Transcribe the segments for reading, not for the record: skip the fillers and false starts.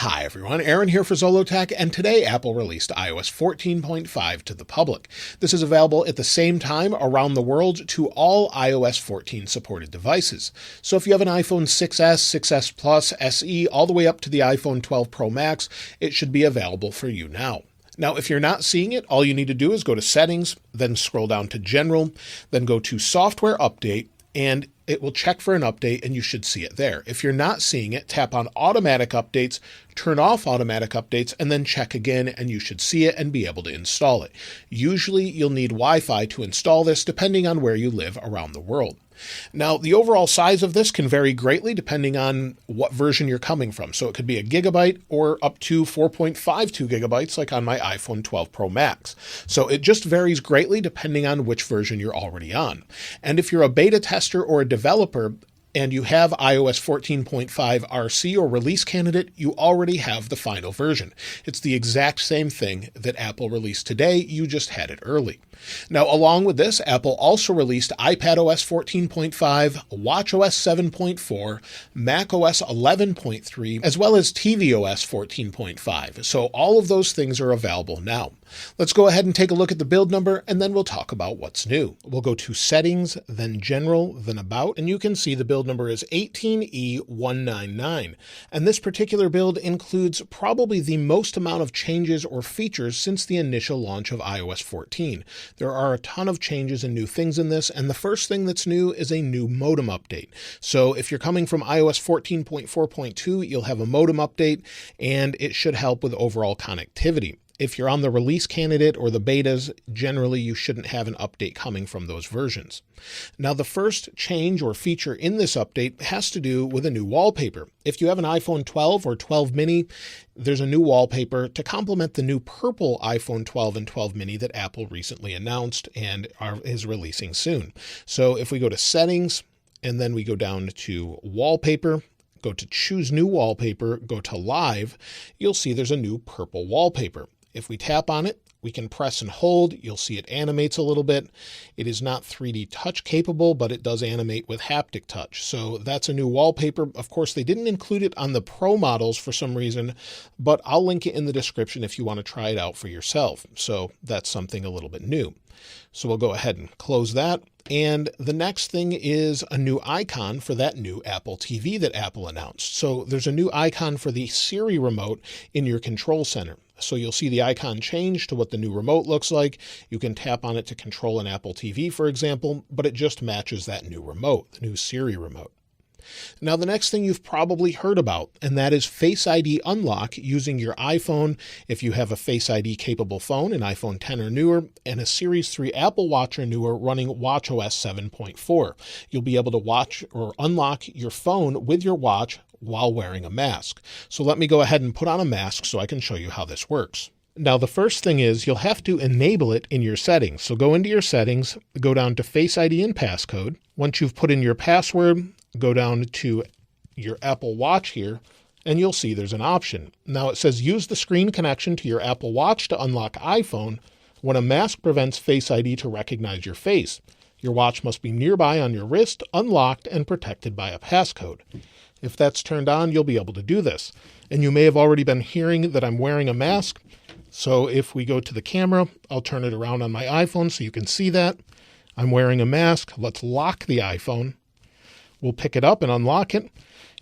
Hi everyone, Aaron here for Zollotech, and today Apple released iOS 14.5 to the public. This is available at the same time around the world to all iOS 14 supported devices. So if you have an iPhone 6s, 6s Plus, SE, all the way up to the iPhone 12 Pro Max, it should be available for you now. Now, if you're not seeing it, all you need to do is go to Settings, then scroll down to General, then go to Software Update, and it will check for an update and you should see it there. If you're not seeing it, tap on Automatic Updates, turn off Automatic Updates, and then check again and you should see it and be able to install it. Usually you'll need Wi-Fi to install this depending on where you live around the world. Now, the overall size of this can vary greatly depending on what version you're coming from. So it could be a gigabyte or up to 4.52 gigabytes like on my iPhone 12 Pro Max. So it just varies greatly depending on which version you're already on. And if you're a beta tester or a developer, and you have iOS 14.5 RC or release candidate, you already have the final version. It's the exact same thing that Apple released today, you just had it early. Now, along with this, Apple also released iPadOS 14.5, watchOS 7.4, macOS 11.3, as well as tvOS 14.5. So all of those things are available now. Let's go ahead and take a look at the build number, and then we'll talk about what's new. We'll go to Settings, then General, then About, and you can see the build number is 18E199. And this particular build includes probably the most amount of changes or features since the initial launch of iOS 14. There are a ton of changes and new things in this, and the first thing that's new is a new modem update. So if you're coming from iOS 14.4.2, you'll have a modem update, and it should help with overall connectivity. If you're on the release candidate or the betas, generally you shouldn't have an update coming from those versions. Now, the first change or feature in this update has to do with a new wallpaper. If you have an iPhone 12 or 12 mini, there's a new wallpaper to complement the new purple iPhone 12 and 12 mini that Apple recently announced and is releasing soon. So if we go to Settings and then we go down to Wallpaper, go to Choose New Wallpaper, go to Live, you'll see there's a new purple wallpaper. If we tap on it, we can press and hold. You'll see it animates a little bit. It is not 3D touch capable, but it does animate with haptic touch. So that's a new wallpaper. Of course, they didn't include it on the Pro models for some reason, but I'll link it in the description if you want to try it out for yourself. So that's something a little bit new. So we'll go ahead and close that. And the next thing is a new icon for that new Apple TV that Apple announced. So there's a new icon for the Siri remote in your control center. So you'll see the icon change to what the new remote looks like. You can tap on it to control an Apple TV, for example, but it just matches that new remote, the new Siri remote. Now, the next thing you've probably heard about, and that is Face ID unlock using your iPhone if you have a Face ID capable phone, an iPhone 10 or newer, and a Series 3 Apple Watch or newer running watchOS 7.4. You'll be able to watch or unlock your phone with your watch while wearing a mask. So let me go ahead and put on a mask so I can show you how this works. Now, the first thing is you'll have to enable it in your settings. So go into your settings, go down to Face ID and passcode. Once you've put in your password, go down to your Apple Watch here, and you'll see there's an option. Now it says use the screen connection to your Apple Watch to unlock iPhone when a mask prevents Face ID to recognize your face. Your watch must be nearby on your wrist, unlocked, and protected by a passcode. If that's turned on, you'll be able to do this. And you may have already been hearing that I'm wearing a mask. So if we go to the camera, I'll turn it around on my iPhone so you can see that. I'm wearing a mask. Let's lock the iPhone. We'll pick it up and unlock it.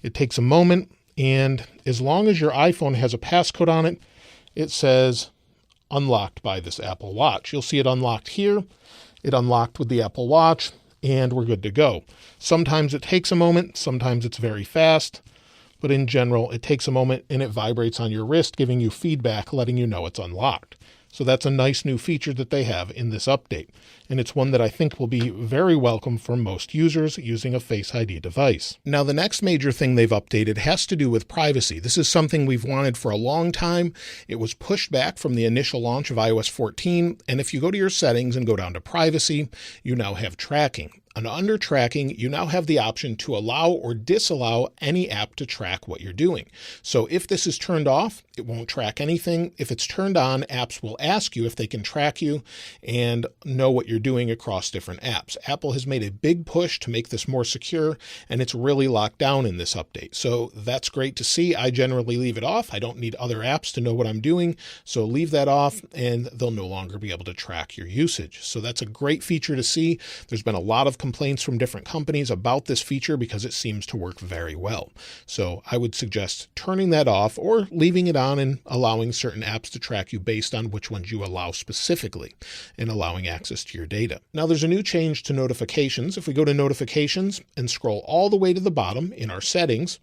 It takes a moment, and as long as your iPhone has a passcode on it, it says unlocked by this Apple Watch. You'll see it unlocked here. It unlocked with the Apple Watch, and we're good to go. Sometimes it takes a moment, sometimes it's very fast, but in general, it takes a moment and it vibrates on your wrist, giving you feedback, letting you know it's unlocked. So that's a nice new feature that they have in this update. And it's one that I think will be very welcome for most users using a Face ID device. Now, the next major thing they've updated has to do with privacy. This is something we've wanted for a long time. It was pushed back from the initial launch of iOS 14. And if you go to your settings and go down to privacy, you now have tracking. And under tracking, you now have the option to allow or disallow any app to track what you're doing. So if this is turned off, it won't track anything. If it's turned on, apps will ask you if they can track you and know what you're doing across different apps. Apple has made a big push to make this more secure, and it's really locked down in this update. So that's great to see. I generally leave it off. I don't need other apps to know what I'm doing. So leave that off and they'll no longer be able to track your usage. So that's a great feature to see. There's been a lot of complaints from different companies about this feature because it seems to work very well. So I would suggest turning that off or leaving it on and allowing certain apps to track you based on which ones you allow specifically and allowing access to your data. Now there's a new change to notifications. If we go to notifications and scroll all the way to the bottom in our settings,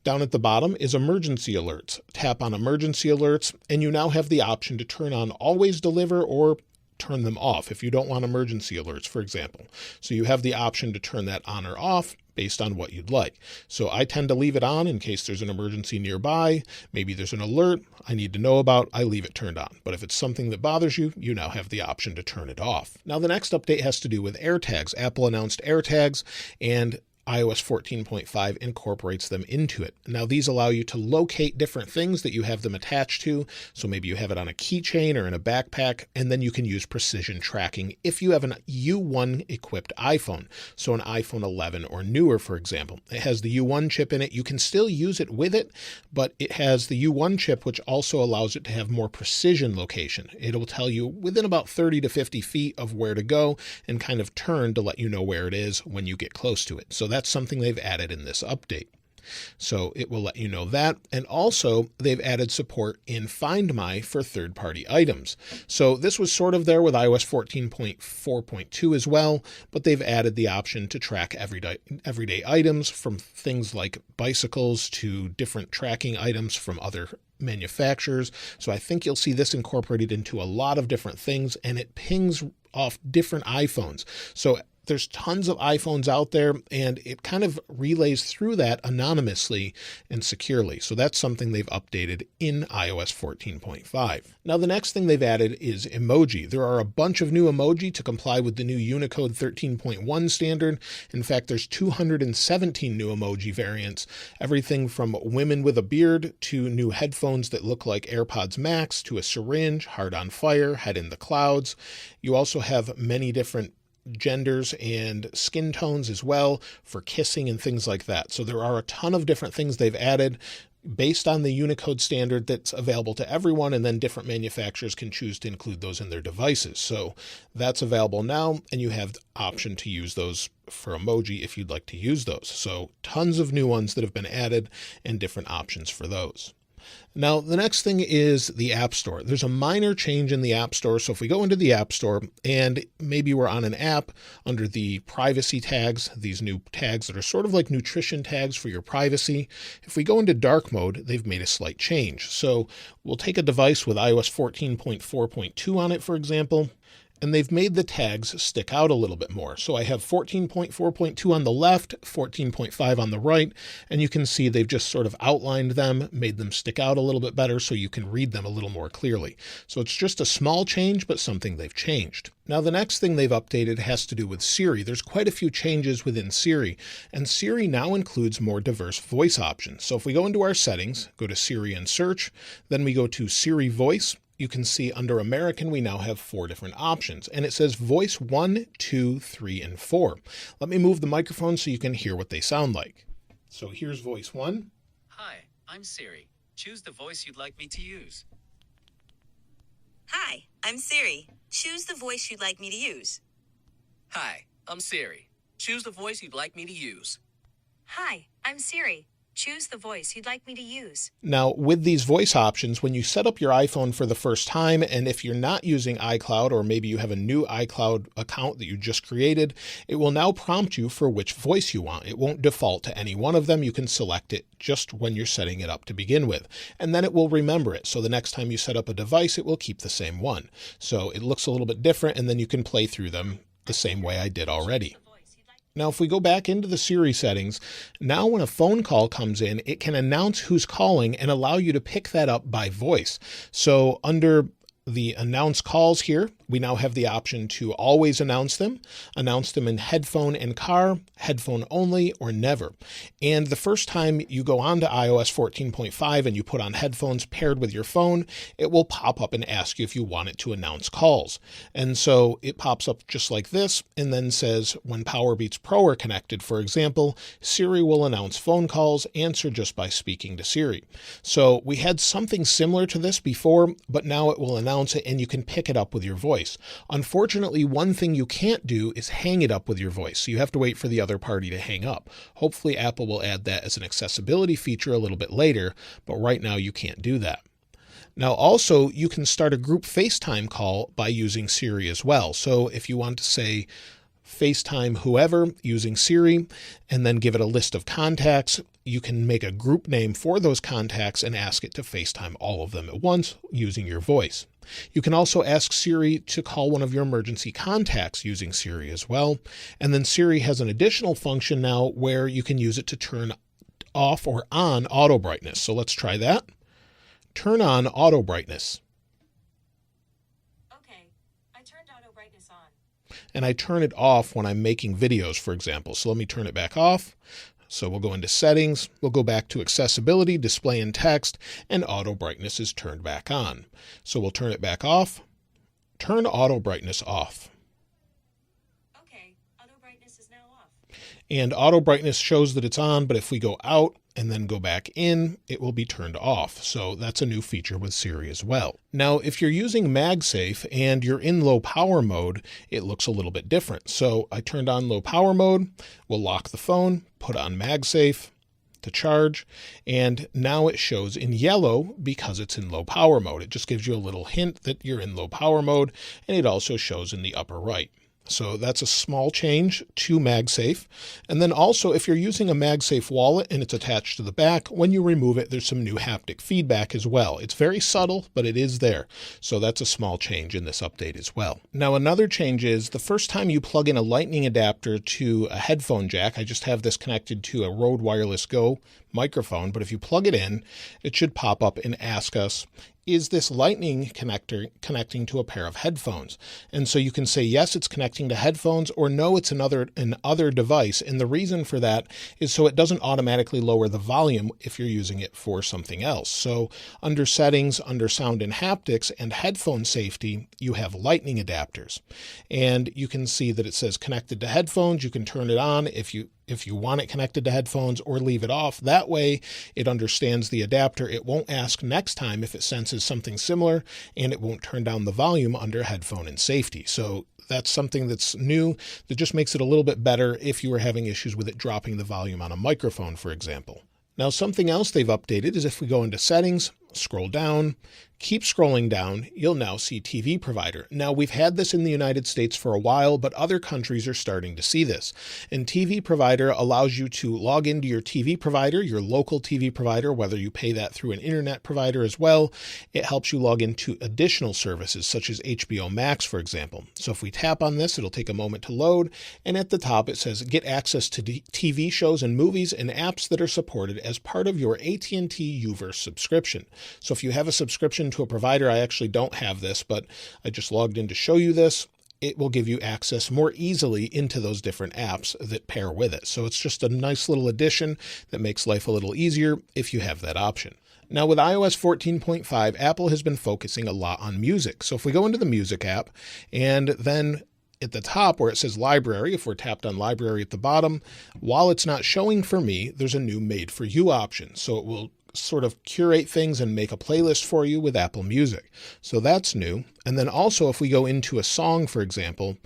down at the bottom is emergency alerts. Tap on emergency alerts and you now have the option to turn on always deliver or turn them off if you don't want emergency alerts, for example. So you have the option to turn that on or off based on what you'd like. So I tend to leave it on in case there's an emergency nearby. Maybe there's an alert I need to know about. I leave it turned on. But if it's something that bothers you, you now have the option to turn it off. Now the next update has to do with AirTags. Apple announced AirTags and iOS 14.5 incorporates them into it. Now these allow you to locate different things that you have them attached to. So maybe you have it on a keychain or in a backpack, and then you can use precision tracking if you have an U1 equipped iPhone. So an iPhone 11 or newer, for example. It has the U1 chip in it. You can still use it with it, but it has the U1 chip, which also allows it to have more precision location. It'll tell you within about 30 to 50 feet of where to go and kind of turn to let you know where it is when you get close to it. So that's something they've added in this update. So it will let you know that. And also they've added support in Find My for third-party items. So this was sort of there with iOS 14.4.2 as well, but they've added the option to track everyday items from things like bicycles to different tracking items from other manufacturers. So I think you'll see this incorporated into a lot of different things, and it pings off different iPhones. So there's tons of iPhones out there, and it kind of relays through that anonymously and securely. So that's something they've updated in iOS 14.5. Now, the next thing they've added is emoji. There are a bunch of new emoji to comply with the new Unicode 13.1 standard. In fact, there's 217 new emoji variants, everything from women with a beard to new headphones that look like AirPods Max to a syringe, heart on fire, head in the clouds. You also have many different genders and skin tones as well for kissing and things like that. So there are a ton of different things they've added based on the Unicode standard that's available to everyone, and then different manufacturers can choose to include those in their devices. So that's available now, and you have the option to use those for emoji if you'd like to use those. So tons of new ones that have been added and different options for those. Now, the next thing is the App Store. There's a minor change in the App Store. So if we go into the App Store and maybe we're on an app under the privacy tags, these new tags that are sort of like nutrition tags for your privacy. If we go into dark mode, they've made a slight change. So we'll take a device with iOS 14.4.2 on it, for example, and they've made the tags stick out a little bit more. So I have 14.4.2 on the left, 14.5 on the right, and you can see they've just sort of outlined them, made them stick out a little bit better so you can read them a little more clearly. So it's just a small change, but something they've changed. Now, the next thing they've updated has to do with Siri. There's quite a few changes within Siri, and Siri now includes more diverse voice options. So if we go into our settings, go to Siri and search, then we go to Siri Voice. You can see under American, we now have 4 different options, and it says voice 1, 2, 3, and 4. Let me move the microphone so you can hear what they sound like. So here's voice 1. Hi, I'm Siri. Choose the voice you'd like me to use. Hi, I'm Siri. Choose the voice you'd like me to use. Hi, I'm Siri. Choose the voice you'd like me to use. Hi, I'm Siri. Choose the voice you'd like me to use. Now, with these voice options, when you set up your iPhone for the first time, and if you're not using iCloud, or maybe you have a new iCloud account that you just created, it will now prompt you for which voice you want. It won't default to any one of them. You can select it just when you're setting it up to begin with, and then it will remember it. So the next time you set up a device, it will keep the same one. So it looks a little bit different, and then you can play through them the same way I did already. Now, if we go back into the Siri settings, now when a phone call comes in, it can announce who's calling and allow you to pick that up by voice. So under the announce calls here, We now have the option to always announce them in headphone and car, headphone only, or never. And the first time you go on to iOS 14.5 and you put on headphones paired with your phone, it will pop up and ask you if you want it to announce calls. And so it pops up just like this and then says, when Powerbeats Pro are connected, for example, Siri will announce phone calls, answer just by speaking to Siri. So we had something similar to this before, but now it will announce it and you can pick it up with your voice. Unfortunately, one thing you can't do is hang it up with your voice. So you have to wait for the other party to hang up. Hopefully Apple will add that as an accessibility feature a little bit later, but right now you can't do that. Now also, you can start a group FaceTime call by using Siri as well. So if you want to say FaceTime whoever using Siri and then give it a list of contacts, you can make a group name for those contacts and ask it to FaceTime all of them at once using your voice. You can also ask Siri to call one of your emergency contacts using Siri as well. And then Siri has an additional function now where you can use it to turn off or on auto brightness. So let's try that. Turn on auto brightness. Okay, I turned auto brightness on. And I turn it off when I'm making videos, for example. So let me turn it back off. So we'll go into settings, we'll go back to accessibility, display and text, and auto brightness is turned back on. So we'll turn it back off, turn auto brightness off. Okay, auto brightness is now off. And auto brightness shows that it's on, but if we go out and then go back in, it will be turned off. So that's a new feature with Siri as well. Now, if you're using MagSafe and you're in low power mode, it looks a little bit different. So I turned on low power mode, we'll lock the phone, put on MagSafe to charge, and now it shows in yellow because it's in low power mode. It just gives you a little hint that you're in low power mode, and it also shows in the upper right. So that's a small change to MagSafe. And then also, if you're using a MagSafe wallet and it's attached to the back, when you remove it, there's some new haptic feedback as well. It's very subtle, but it is there. So that's a small change in this update as well. Now, another change is the first time you plug in a lightning adapter to a headphone jack, I just have this connected to a Rode Wireless Go microphone, but if you plug it in, it should pop up and ask us, is this lightning connector connecting to a pair of headphones? And so you can say, yes, it's connecting to headphones, or no, it's an other device. And the reason for that is so it doesn't automatically lower the volume if you're using it for something else. So under settings, under sound and haptics and headphone safety, you have lightning adapters. And you can see that it says connected to headphones. You can turn it on if you want it connected to headphones, or leave it off. That way it understands the adapter. It won't ask next time if it senses something similar, and it won't turn down the volume under headphone and safety. So that's something that's new that just makes it a little bit better if you were having issues with it dropping the volume on a microphone, for example. Now, something else they've updated is if we go into settings, scroll down, keep scrolling down, you'll now see TV provider. Now, we've had this in the United States for a while, but other countries are starting to see this. And TV provider allows you to log into your TV provider, your local TV provider, whether you pay that through an internet provider as well. It helps you log into additional services such as HBO Max, for example. So if we tap on this, it'll take a moment to load. And at the top, it says get access to TV shows and movies and apps that are supported as part of your AT&T Uverse subscription. So if you have a subscription to a provider, I actually don't have this, but I just logged in to show you this. It will give you access more easily into those different apps that pair with it. So it's just a nice little addition that makes life a little easier if you have that option. Now with iOS 14.5, Apple has been focusing a lot on music. So if we go into the music app and then at the top where it says library, if we're tapped on library at the bottom, while it's not showing for me, there's a new made for you option. So it will sort of curate things and make a playlist for you with Apple Music. So that's new. And then also if we go into a song, for example,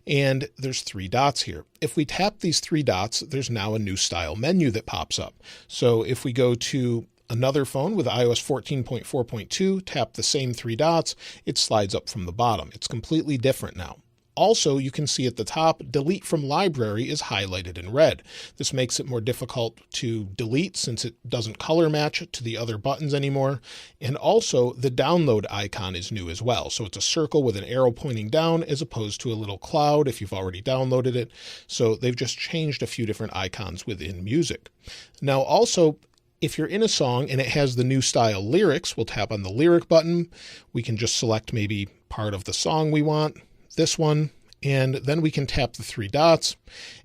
and there's 3 dots here. If we tap these 3 dots, there's now a new style menu that pops up. So if we go to another phone with iOS 14.4.2, tap the same 3 dots, it slides up from the bottom. It's completely different now. Also, you can see at the top, delete from library is highlighted in red. This makes it more difficult to delete since it doesn't color match to the other buttons anymore. And also, the download icon is new as well. So it's a circle with an arrow pointing down as opposed to a little cloud if you've already downloaded it. So they've just changed a few different icons within music. Now also, if you're in a song and it has the new style lyrics, we'll tap on the lyric button. We can just select maybe part of the song we want, this one, and then we can tap the three dots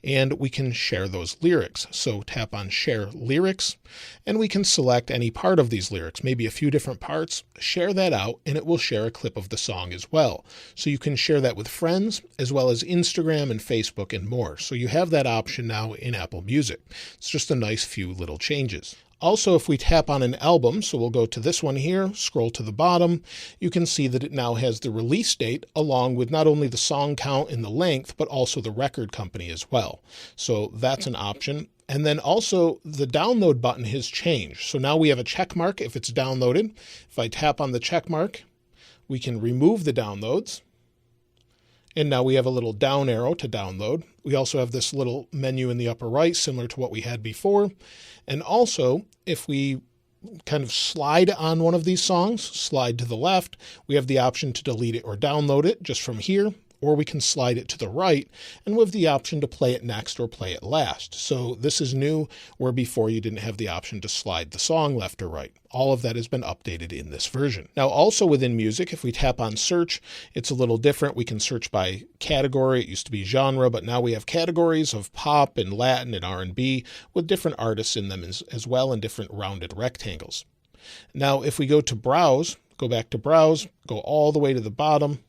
and we can share those lyrics. So tap on Share Lyrics and we can select any part of these lyrics, maybe a few different parts, share that out, and it will share a clip of the song as well. So you can share that with friends as well as Instagram and Facebook and more. So you have that option now in Apple Music. It's just a nice few little changes. Also, if we tap on an album, so we'll go to this one here, scroll to the bottom, you can see that it now has the release date along with not only the song count and the length, but also the record company as well. So that's an option. And then also the download button has changed. So now we have a check mark if it's downloaded. If I tap on the check mark, we can remove the downloads. And now we have a little down arrow to download. We also have this little menu in the upper right, similar to what we had before. And also, if we kind of slide on one of these songs, slide to the left, we have the option to delete it or download it just from here. Or we can slide it to the right and we have the option to play it next or play it last. So this is new, where before you didn't have the option to slide the song left or right. All of that has been updated in this version. Now also within music, if we tap on search, it's a little different. We can search by category. It used to be genre, but now we have categories of pop and Latin and R&B with different artists in them as well, and different rounded rectangles. Now if we go to browse, go back to browse, go all the way to the bottom.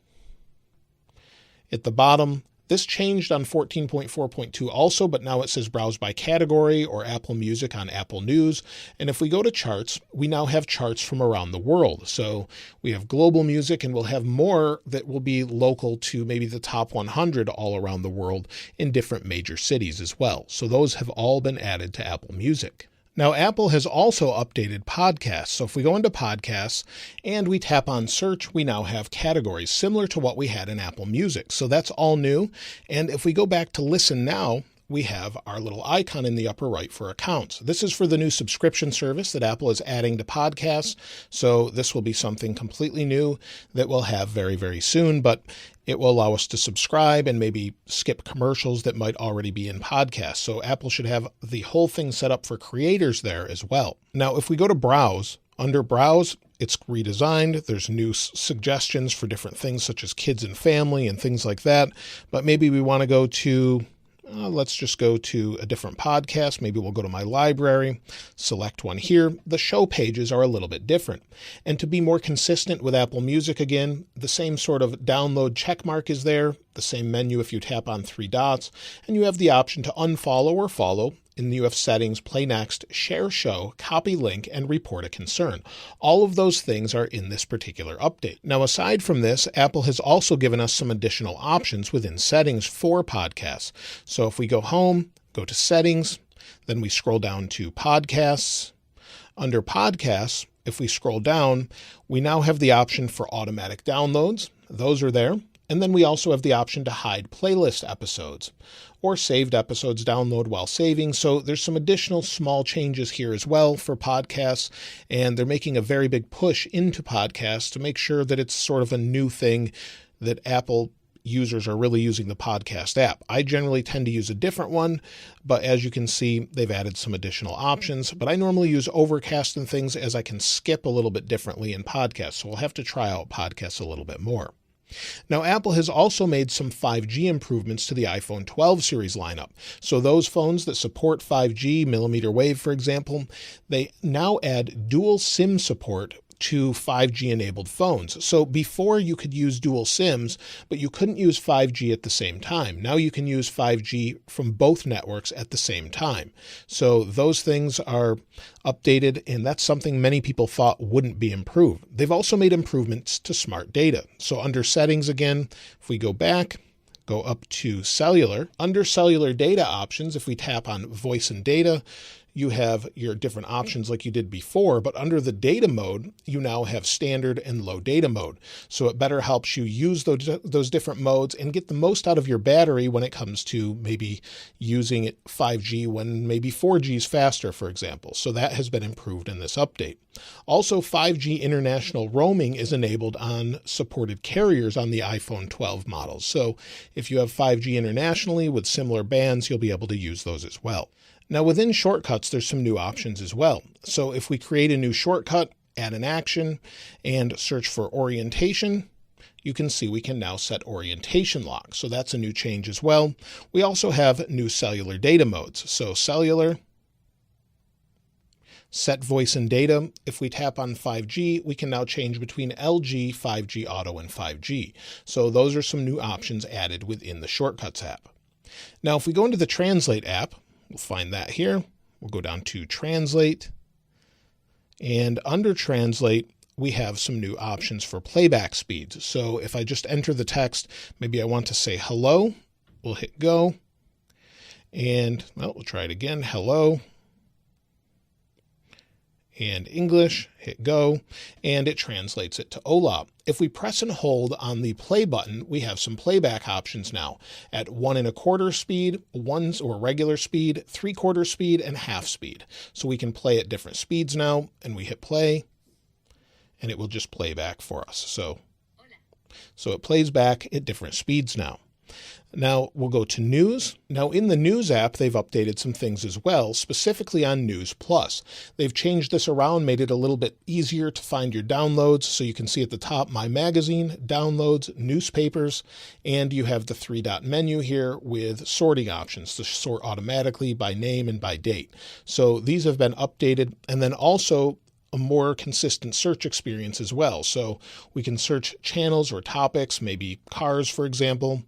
At the bottom, this changed on 14.4.2 also, but now it says browse by category or Apple Music on Apple News. And if we go to charts, we now have charts from around the world. So we have global music, and we'll have more that will be local to maybe the top 100 all around the world in different major cities as well. So those have all been added to Apple Music. Now, Apple has also updated podcasts. So if we go into podcasts and we tap on search, we now have categories similar to what we had in Apple Music. So that's all new. And if we go back to listen now, we have our little icon in the upper right for accounts. This is for the new subscription service that Apple is adding to podcasts. So this will be something completely new that we'll have very, very soon, but it will allow us to subscribe and maybe skip commercials that might already be in podcasts. So Apple should have the whole thing set up for creators there as well. Now, if we go to browse, under browse, it's redesigned. There's new suggestions for different things such as kids and family and things like that. But maybe we want to go to let's just go to a different podcast. Maybe we'll go to my library, select one here. The show pages are a little bit different. And to be more consistent with Apple Music again, the same sort of download check mark is there, the same menu if you tap on three dots, and you have the option to unfollow or follow. And you have settings, play next, share show, copy link, and report a concern. All of those things are in this particular update. Now, aside from this, Apple has also given us some additional options within settings for podcasts. So if we go home, go to settings, then we scroll down to podcasts. Under podcasts, if we scroll down, we now have the option for automatic downloads. Those are there. And then we also have the option to hide playlist episodes or saved episodes download while saving. So there's some additional small changes here as well for podcasts, and they're making a very big push into podcasts to make sure that it's sort of a new thing that Apple users are really using the podcast app. I generally tend to use a different one, but as you can see, they've added some additional options. But I normally use Overcast and things as I can skip a little bit differently in podcasts. So we'll have to try out podcasts a little bit more. Now, Apple has also made some 5G improvements to the iPhone 12 series lineup. So those phones that support 5G, millimeter wave, for example, they now add dual SIM support to 5G enabled phones. So before you could use dual SIMs, but you couldn't use 5G at the same time. Now you can use 5G from both networks at the same time. So those things are updated, and that's something many people thought wouldn't be improved. They've also made improvements to smart data. So under settings again, if we go back, go up to cellular. Under cellular data options, if we tap on voice and data, you have your different options like you did before, but under the data mode, you now have standard and low data mode. So it better helps you use those different modes and get the most out of your battery when it comes to maybe using 5G when maybe 4G is faster, for example. So that has been improved in this update. Also, 5G international roaming is enabled on supported carriers on the iPhone 12 models. So if you have 5G internationally with similar bands, you'll be able to use those as well. Now, within shortcuts, there's some new options as well. So if we create a new shortcut, add an action, and search for orientation, you can see we can now set orientation lock. So that's a new change as well. We also have new cellular data modes. So cellular, set voice and data. If we tap on 5G, we can now change between LG, 5G Auto, and 5G. So those are some new options added within the Shortcuts app. Now, if we go into the Translate app, we'll find that here. We'll go down to Translate. And under Translate, we have some new options for playback speeds. So if I just enter the text, maybe I want to say hello, we'll hit go. And well, we'll try it again. Hello. And English, hit go, and it translates it to hola. If we press and hold on the play button, we have some playback options now at 1 1/4 speed, or regular speed, 3/4 speed, and half speed. So we can play at different speeds now, and we hit play, and it will just play back for us. So it plays back at different speeds now. Now we'll go to News. Now in the News app, they've updated some things as well, specifically on News Plus. They've changed this around, made it a little bit easier to find your downloads. So you can see at the top, My Magazine, Downloads, Newspapers, and you have the 3-dot menu here with sorting options to sort automatically by name and by date. So these have been updated, and then also a more consistent search experience as well. So we can search channels or topics, maybe cars, for example.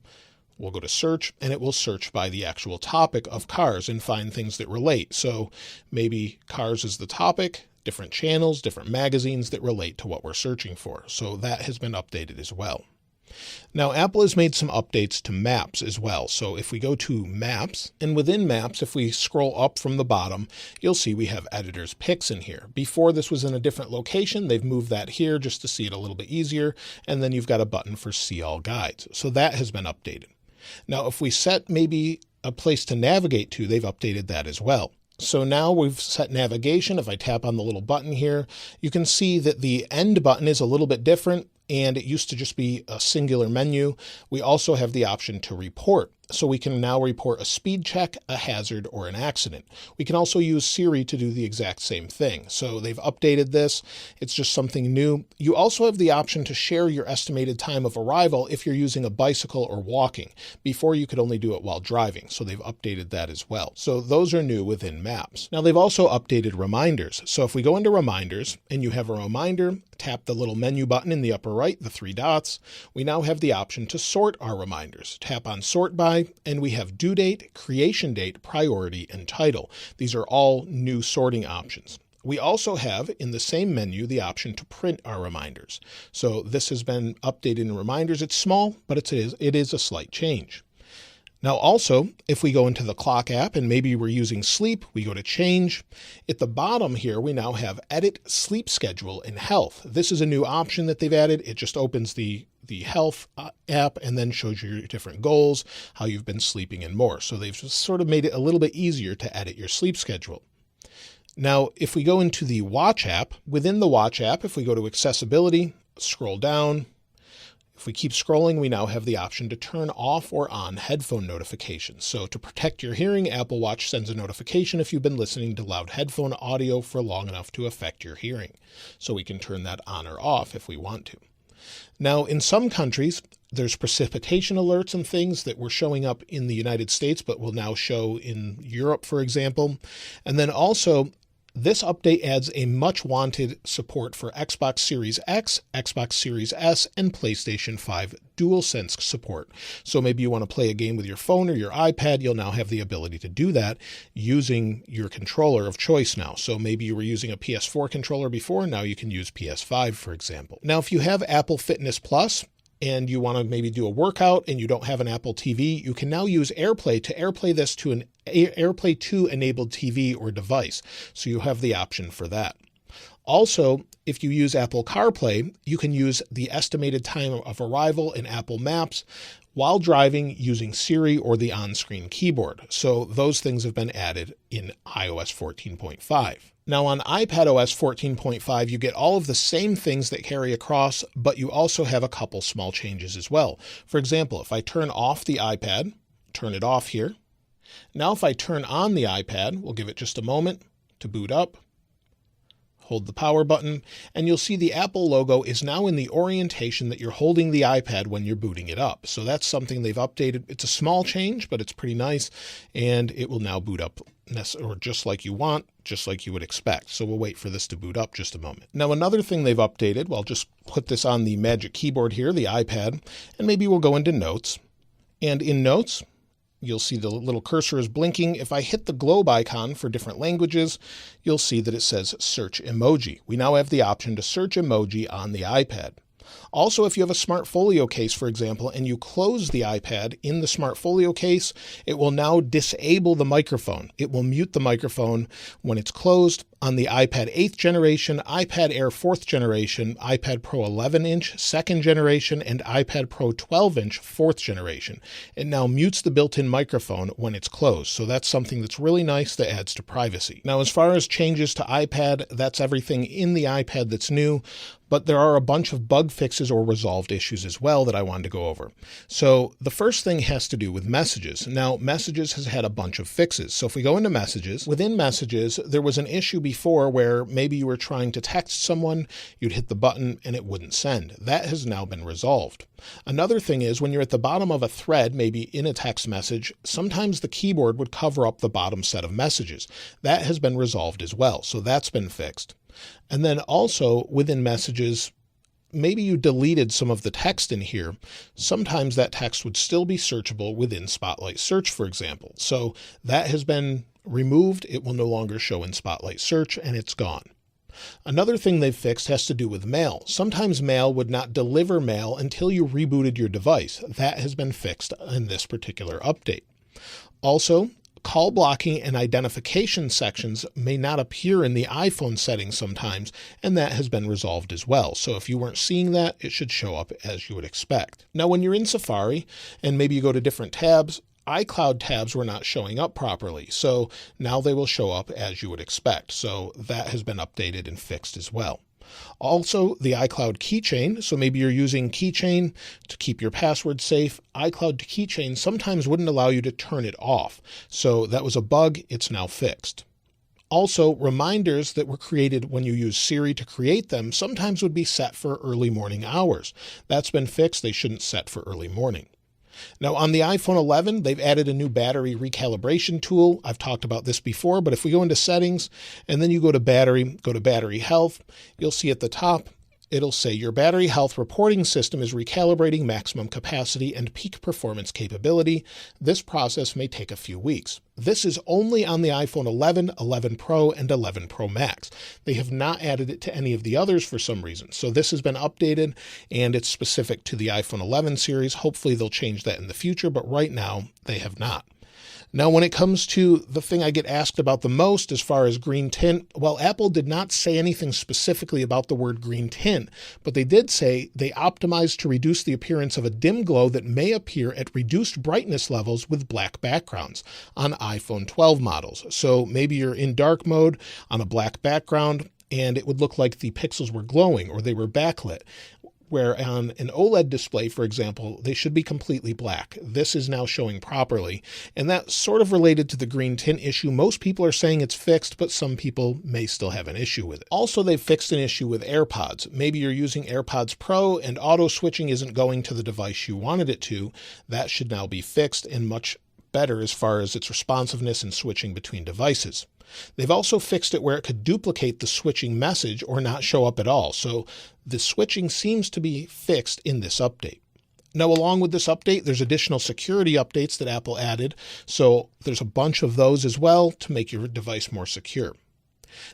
We'll go to search, and it will search by the actual topic of cars and find things that relate. So maybe cars is the topic, different channels, different magazines that relate to what we're searching for. So that has been updated as well. Now, Apple has made some updates to Maps as well. So if we go to Maps, and within Maps, if we scroll up from the bottom, you'll see we have Editor's Picks in here. Before this was in a different location, they've moved that here just to see it a little bit easier. And then you've got a button for See All Guides. So that has been updated. Now, if we set maybe a place to navigate to, they've updated that as well. So now we've set navigation. If I tap on the little button here, you can see that the end button is a little bit different, and it used to just be a singular menu. We also have the option to report. So we can now report a speed check, a hazard, or an accident. We can also use Siri to do the exact same thing. So they've updated this. It's just something new. You also have the option to share your estimated time of arrival if you're using a bicycle or walking. Before, you could only do it while driving. So they've updated that as well. So those are new within Maps. Now they've also updated reminders. So if we go into reminders and you have a reminder, tap the little menu button in the upper right, the 3 dots. We now have the option to sort our reminders. Tap on Sort By, and we have due date, creation date, priority, and title. These are all new sorting options. We also have in the same menu the option to print our reminders. So this has been updated in reminders. It's small, but it is a slight change. Now also, if we go into the Clock app and maybe we're using sleep, we go to change. At the bottom here, we now have edit sleep schedule in health. This is a new option that they've added. It just opens the health app and then shows you your different goals, how you've been sleeping, and more. So they've just sort of made it a little bit easier to edit your sleep schedule. Now, if we go into the Watch app, within the Watch app, if we go to accessibility, scroll down, if we keep scrolling, we now have the option to turn off or on headphone notifications. So to protect your hearing, Apple Watch sends a notification if you've been listening to loud headphone audio for long enough to affect your hearing. So we can turn that on or off if we want to. Now, in some countries, there's precipitation alerts and things that were showing up in the United States, but will now show in Europe, for example. And then also, this update adds a much wanted support for Xbox Series X, Xbox Series S, and PlayStation 5 DualSense support. So maybe you want to play a game with your phone or your iPad, you'll now have the ability to do that using your controller of choice now. So maybe you were using a PS4 controller before, now you can use PS5, for example. Now, if you have Apple Fitness Plus, and you want to maybe do a workout and you don't have an Apple TV, you can now use AirPlay to AirPlay this to an AirPlay 2 enabled TV or device. So you have the option for that. Also, if you use Apple CarPlay, you can use the estimated time of arrival in Apple Maps while driving using Siri or the on-screen keyboard. So those things have been added in iOS 14.5. Now on iPadOS 14.5, you get all of the same things that carry across, but you also have a couple small changes as well. For example, if I turn off the iPad, turn it off here. Now if I turn on the iPad, we'll give it just a moment to boot up. hold the power button, and you'll see the Apple logo is now in the orientation that you're holding the iPad when you're booting it up. So that's something they've updated. It's a small change, but it's pretty nice, and it will now boot up or just like you want, just like you would expect. So we'll wait for this to boot up just a moment. Now, another thing they've updated, well, I'll just put this on the Magic Keyboard here, the iPad, and maybe we'll go into Notes. And in Notes, you'll see the little cursor is blinking. If I hit the globe icon for different languages, you'll see that it says Search Emoji. We now have the option to search emoji on the iPad. Also, if you have a Smart Folio case, for example, and you close the iPad in the Smart Folio case, it will now disable the microphone. It will mute the microphone when it's closed on the iPad 8th generation, iPad Air 4th generation, iPad Pro 11-inch 2nd generation, and iPad Pro 12-inch 4th generation. It now mutes the built-in microphone when it's closed. So that's something that's really nice that adds to privacy. Now, as far as changes to iPad, that's everything in the iPad that's new. But there are a bunch of bug fixes or resolved issues as well that I wanted to go over. So the first thing has to do with Messages. Now, Messages has had a bunch of fixes. So if we go into Messages, within Messages, there was an issue before where maybe you were trying to text someone, you'd hit the button and it wouldn't send. That has now been resolved. Another thing is when you're at the bottom of a thread, maybe in a text message, sometimes the keyboard would cover up the bottom set of messages. That has been resolved as well. So that's been fixed. And then also within Messages, maybe you deleted some of the text in here. Sometimes that text would still be searchable within Spotlight Search, for example. So that has been removed. It will no longer show in Spotlight Search and it's gone. Another thing they've fixed has to do with Mail. Sometimes Mail would not deliver mail until you rebooted your device. That has been fixed in this particular update. Also, call blocking and identification sections may not appear in the iPhone settings sometimes, and that has been resolved as well. So if you weren't seeing that, it should show up as you would expect. Now, when you're in Safari and maybe you go to different tabs, iCloud tabs were not showing up properly. So now they will show up as you would expect. So that has been updated and fixed as well. Also, the iCloud keychain. So maybe you're using keychain to keep your password safe. iCloud keychain sometimes wouldn't allow you to turn it off. So that was a bug. It's now fixed. Also, reminders that were created when you use Siri to create them sometimes would be set for early morning hours. That's been fixed. They shouldn't set for early morning. Now on the iPhone 11, they've added a new battery recalibration tool. I've talked about this before, but if we go into settings and then you go to battery health, you'll see at the top, it'll say your battery health reporting system is recalibrating maximum capacity and peak performance capability. This process may take a few weeks. This is only on the iPhone 11, 11 Pro, and 11 Pro Max. They have not added it to any of the others for some reason. So this has been updated and it's specific to the iPhone 11 series. Hopefully they'll change that in the future, but right now they have not. Now, when it comes to the thing I get asked about the most as far as green tint, well, Apple did not say anything specifically about the word green tint, but they did say they optimized to reduce the appearance of a dim glow that may appear at reduced brightness levels with black backgrounds on iPhone 12 models. So maybe you're in dark mode on a black background and it would look like the pixels were glowing or they were backlit. Where on an OLED display, for example, they should be completely black. This is now showing properly, and that's sort of related to the green tint issue. Most people are saying it's fixed, but some people may still have an issue with it. Also, they've fixed an issue with AirPods. Maybe you're using AirPods Pro and auto switching isn't going to the device you wanted it to. That should now be fixed and much better as far as its responsiveness and switching between devices. They've also fixed it where it could duplicate the switching message or not show up at all. So the switching seems to be fixed in this update. Now, along with this update, there's additional security updates that Apple added. So there's a bunch of those as well to make your device more secure.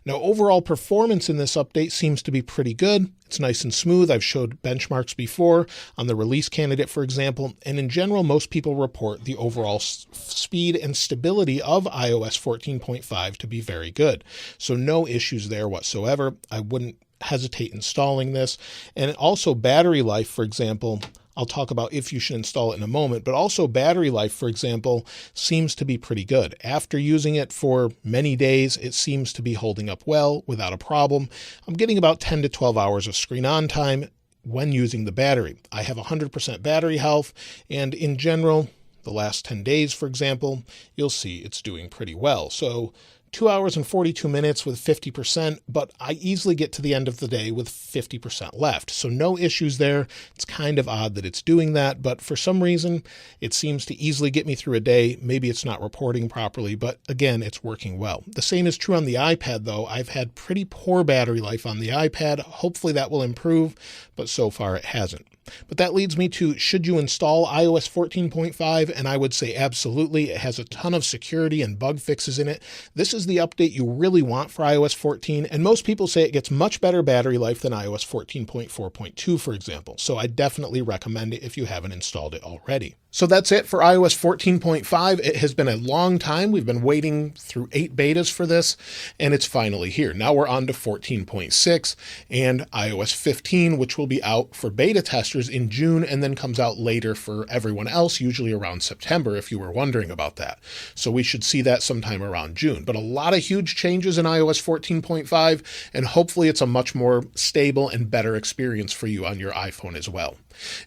Now, overall performance in this update seems to be pretty good. It's nice and smooth. I've showed benchmarks before on the release candidate, for example, and in general, most people report the overall speed and stability of iOS 14.5 to be very good. So no issues there whatsoever. I wouldn't hesitate installing this. And also battery life, for example, I'll talk about if you should install it in a moment, but also battery life, for example, seems to be pretty good. After using it for many days, it seems to be holding up well without a problem. I'm getting about 10 to 12 hours of screen on time when using the battery. I have 100% battery health, and in general, the last 10 days, for example, you'll see it's doing pretty well. So 2 hours and 42 minutes with 50%, but I easily get to the end of the day with 50% left. So no issues there. It's kind of odd that it's doing that, but for some reason, it seems to easily get me through a day. Maybe it's not reporting properly, but again, it's working well. The same is true on the iPad, though. I've had pretty poor battery life on the iPad. Hopefully that will improve, but so far it hasn't. But that leads me to, should you install iOS 14.5? And I would say absolutely. It has a ton of security and bug fixes in it. This is the update you really want for iOS 14, and most people say it gets much better battery life than iOS 14.4.2, for example. So I definitely recommend it if you haven't installed it already. So that's it for iOS 14.5. It has been a long time. We've been waiting through 8 betas for this, and it's finally here. Now we're on to 14.6 and iOS 15, which will be out for beta testers in June and then comes out later for everyone else, usually around September, if you were wondering about that. So we should see that sometime around June. But a lot of huge changes in iOS 14.5, and hopefully it's a much more stable and better experience for you on your iPhone as well.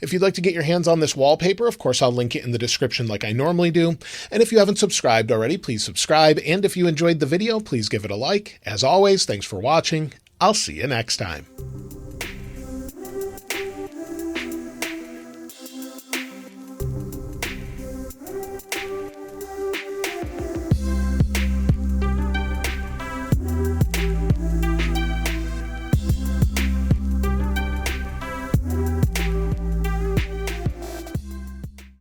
If you'd like to get your hands on this wallpaper, of course, I'll link it in the description like I normally do. And if you haven't subscribed already, please subscribe. And if you enjoyed the video, please give it a like. As always, thanks for watching. I'll see you next time.